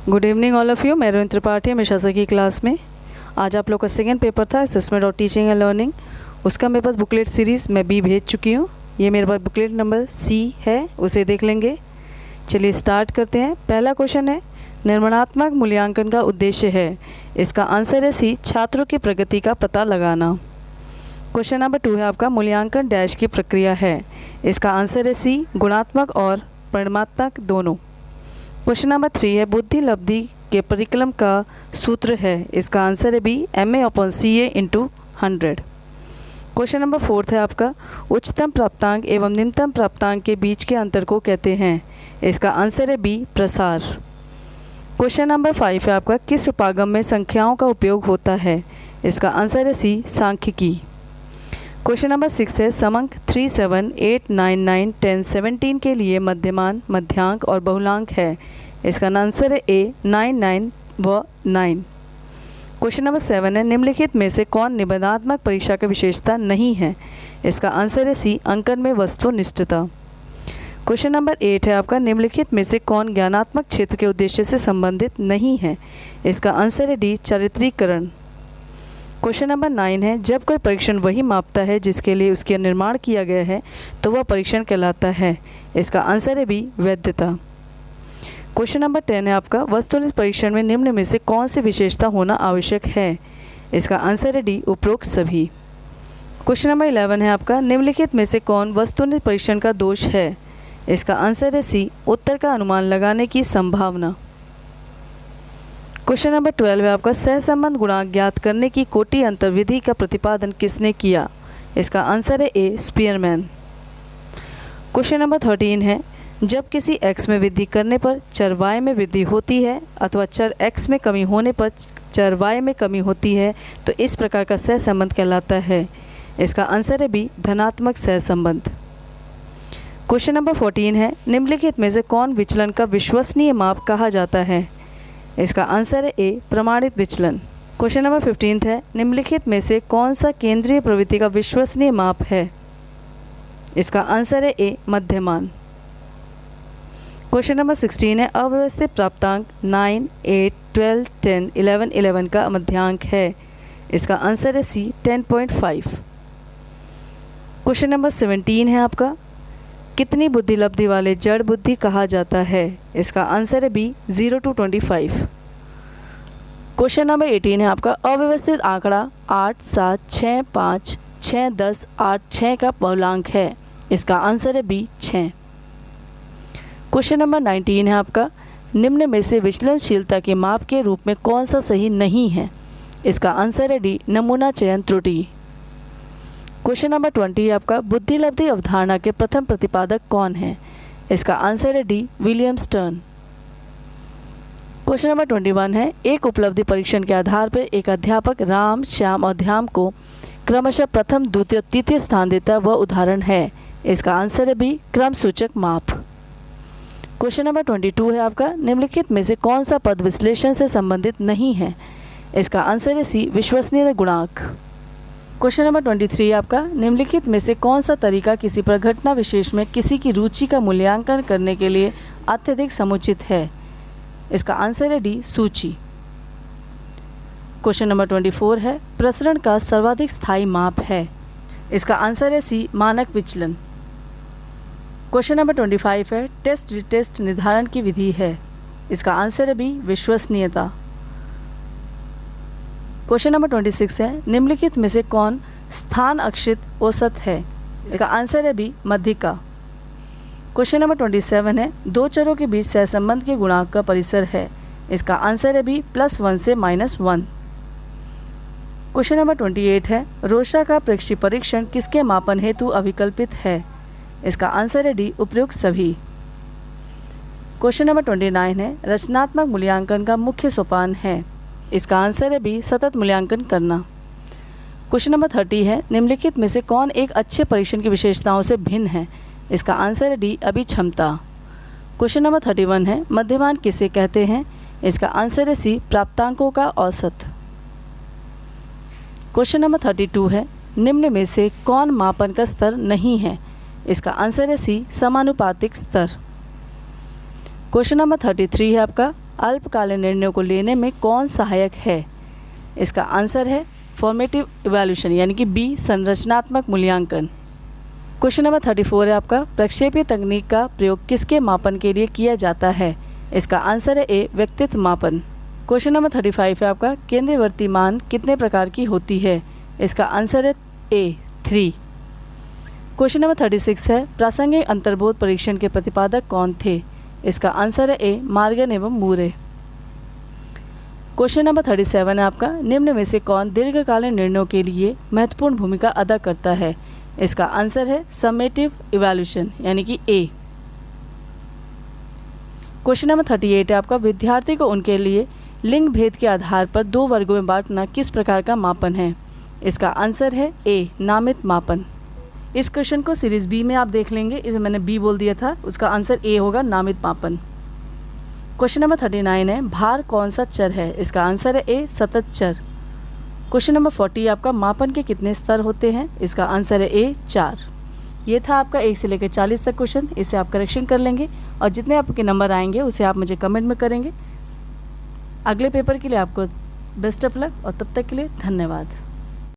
Good evening all of you. मैं रविंद्र त्रिपाठी हमेशा से की क्लास में। आज आप लोग का सेकेंड पेपर था असेसमेंट और टीचिंग एंड लर्निंग। उसका मेरे पास बुकलेट सीरीज़ मैं बी भेज चुकी हूँ। ये मेरे पास बुकलेट नंबर सी है, उसे देख लेंगे। चलिए स्टार्ट करते हैं। पहला क्वेश्चन है, निर्माणात्मक मूल्यांकन का उद्देश्य है। इसका आंसर है सी, छात्रों की प्रगति का पता लगाना। क्वेश्चन नंबर 2 है आपका, मूल्यांकन डैश की प्रक्रिया है। इसका आंसर है सी, गुणात्मक और परिमाणात्मक दोनों। क्वेश्चन नंबर 3 है, बुद्धि लब्धि के परिकलन का सूत्र है। इसका आंसर है बी, MA/CA/100। क्वेश्चन नंबर 4 है आपका, उच्चतम प्राप्तांक एवं निम्नतम प्राप्तांक के बीच के अंतर को कहते हैं। इसका आंसर है बी, प्रसार। क्वेश्चन नंबर 5 है आपका, किस उपागम में संख्याओं का उपयोग होता है। इसका आंसर है सी, सांख्यिकी। क्वेश्चन नंबर 6 है, समंक 3, 7, 8, 9, 9, 10, 17 के लिए मध्यमान, मध्यांक और बहुलांक है। इसका आंसर है ए, 9, 9 व 9। क्वेश्चन नंबर 7 है, निम्नलिखित में से कौन निबंधात्मक परीक्षा की विशेषता नहीं है। इसका आंसर है सी, अंकन में वस्तुनिष्ठता। क्वेश्चन नंबर 8 है आपका, निम्नलिखित में से कौन ज्ञानात्मक क्षेत्र के उद्देश्य से संबंधित नहीं है। इसका आंसर है डी, चारित्रीकरण। क्वेश्चन नंबर 9 है, जब कोई परीक्षण वही मापता है जिसके लिए उसका निर्माण किया गया है तो वह परीक्षण कहलाता है। इसका आंसर है बी, वैधता। क्वेश्चन नंबर 10 है आपका, वस्तुनिष्ठ परीक्षण में निम्न में से कौन सी विशेषता होना आवश्यक है। इसका आंसर है डी, उपरोक्त सभी। क्वेश्चन नंबर 11 है आपका, निम्नलिखित में से कौन वस्तुनिष्ठ परीक्षण का दोष है। इसका आंसर है सी, उत्तर का अनुमान लगाने की संभावना। क्वेश्चन नंबर 12 है आपका, सहसंबंध गुणांक ज्ञात करने की कोटि अंतर विधि का प्रतिपादन किसने किया। इसका आंसर है ए, स्पीयरमैन। क्वेश्चन नंबर 13 है, जब किसी x में वृद्धि करने पर चर y में वृद्धि होती है अथवा चर x में कमी होने पर चर y में कमी होती है तो इस प्रकार का सहसंबंध कहलाता है। इसका आंसर है बी, धनात्मक सहसंबंध। क्वेश्चन नंबर 14 है, निम्नलिखित में से कौन विचलन का विश्वसनीय माप कहा जाता है। इसका आंसर है ए, प्रमाणित विचलन। क्वेश्चन नंबर 15 है, निम्नलिखित में से कौन सा केंद्रीय प्रवृत्ति का विश्वसनीय माप है। इसका आंसर है ए, मध्यमान। क्वेश्चन नंबर 16 है, अव्यवस्थित प्राप्तांक 9, 8, 12, 10, 11, 11 का मध्यांक है। इसका आंसर है सी, 10.5। क्वेश्चन नंबर 17 है आपका, कितनी बुद्धि लब्धि वाले जड़ बुद्धि कहा जाता है। इसका आंसर है बी, 0 to 25। क्वेश्चन नंबर 18 है आपका, अव्यवस्थित आंकड़ा 8, 7, 6, 5, 6, 10, 8, 6 का बहुलांक है। इसका आंसर है बी, 6। क्वेश्चन नंबर 19 है आपका, निम्न में से विचलनशीलता के माप के रूप में कौन सा सही नहीं है। इसका आंसर है डी, नमूना चयन त्रुटि। क्वेश्चन नंबर 20 है आपका, बुद्धि लब्धि अवधारणा के प्रथम प्रतिपादक कौन है। इसका आंसर है D, William stern. Question number 21 है, एक उपलब्धि परीक्षण के आधार पर एक अध्यापक राम, श्याम और ध्यान को क्रमशः प्रथम, द्वितीय, तृतीय स्थान देता वह उदाहरण है। इसका आंसर है बी, क्रम सूचक माप। क्वेश्चन नंबर 22 है आपका, निम्नलिखित में से कौन सा पद विश्लेषण से संबंधित नहीं है। इसका आंसर है सी, विश्वसनीय गुणांक। क्वेश्चन नंबर 23 है आपका, निम्नलिखित में से कौन सा तरीका किसी प्रघटना विशेष में किसी की रुचि का मूल्यांकन करने के लिए अत्यधिक समुचित है। इसका आंसर है डी, सूची। क्वेश्चन नंबर 24 है, प्रसरण का सर्वाधिक स्थायी माप है। इसका आंसर है सी, मानक विचलन। क्वेश्चन नंबर 25 है, टेस्ट रिटेस्ट निर्धारण की विधि है। इसका आंसर है बी, विश्वसनीयता। क्वेश्चन नंबर 26 है, निम्नलिखित में से कौन स्थान अक्षित औसत है। इसका आंसर है बी, मध्यिका। क्वेश्चन नंबर 27 है, दो चरों के बीच सहसंबंध के गुणांक का परिसर है। इसका आंसर है बी, +1 से -1। क्वेश्चन नंबर 28 है, रोशा का प्रेक्षी परीक्षण किसके मापन हेतु अभिकल्पित है। इसका आंसर है डी, उपयुक्त सभी। क्वेश्चन नंबर 29 है, रचनात्मक मूल्यांकन का मुख्य सोपान है। इसका आंसर है बी, सतत मूल्यांकन करना। क्वेश्चन नंबर 30 है, निम्नलिखित में से कौन एक अच्छे परीक्षण की विशेषताओं से भिन्न है। इसका आंसर है डी, अभिक्षमता। क्वेश्चन नंबर 31 है, मध्यमान किसे कहते हैं। इसका आंसर है सी, प्राप्तांकों का औसत। क्वेश्चन नंबर 32 है, निम्न में से कौन मापन का स्तर नहीं है। इसका आंसर है सी, समानुपातिक स्तर। क्वेश्चन नंबर 33 है आपका, अल्पकालीन निर्णयों को लेने में कौन सहायक है? इसका आंसर है फॉर्मेटिव इवैल्यूएशन यानी कि बी संरचनात्मक मूल्यांकन। क्वेश्चन नंबर 34 है आपका, प्रक्षेपीय तकनीक का प्रयोग किसके मापन के लिए किया जाता है? इसका आंसर है ए व्यक्तित्व मापन। क्वेश्चन नंबर 35 है आपका, केंद्रवर्ती मान कितने प्रकार की होती है? इसका आंसर है ए 3। क्वेश्चन नंबर 36 है, प्रासंगिक अंतर्बोध परीक्षण के प्रतिपादक कौन थे? इसका आंसर है ए मार्गन एवं मूरे। क्वेश्चन नंबर 37 है आपका, निम्न में से कौन दीर्घकालीन निर्णयों के लिए महत्वपूर्ण भूमिका अदा करता है? इसका आंसर है समेटिव इवैल्यूएशन यानी कि ए। क्वेश्चन नंबर 38 है आपका, विद्यार्थी को उनके लिए लिंग भेद के आधार पर 2 वर्गों में बांटना किस प्रकार का मापन है? इसका आंसर है ए नामित मापन। इस क्वेश्चन को सीरीज बी में आप देख लेंगे, इसे मैंने बी बोल दिया था, उसका आंसर ए होगा नामित मापन। क्वेश्चन नंबर 39 है, भार कौन सा चर है? इसका आंसर है ए सतत चर। क्वेश्चन नंबर 40 आपका, मापन के कितने स्तर होते हैं? इसका आंसर है ए 4। ये था आपका 1 से लेकर 40 तक क्वेश्चन, इसे आप करेक्शन कर लेंगे और जितने आपके नंबर आएंगे उसे आप मुझे कमेंट में करेंगे। अगले पेपर के लिए आपको बेस्ट ऑफ लक और तब तक के लिए धन्यवाद।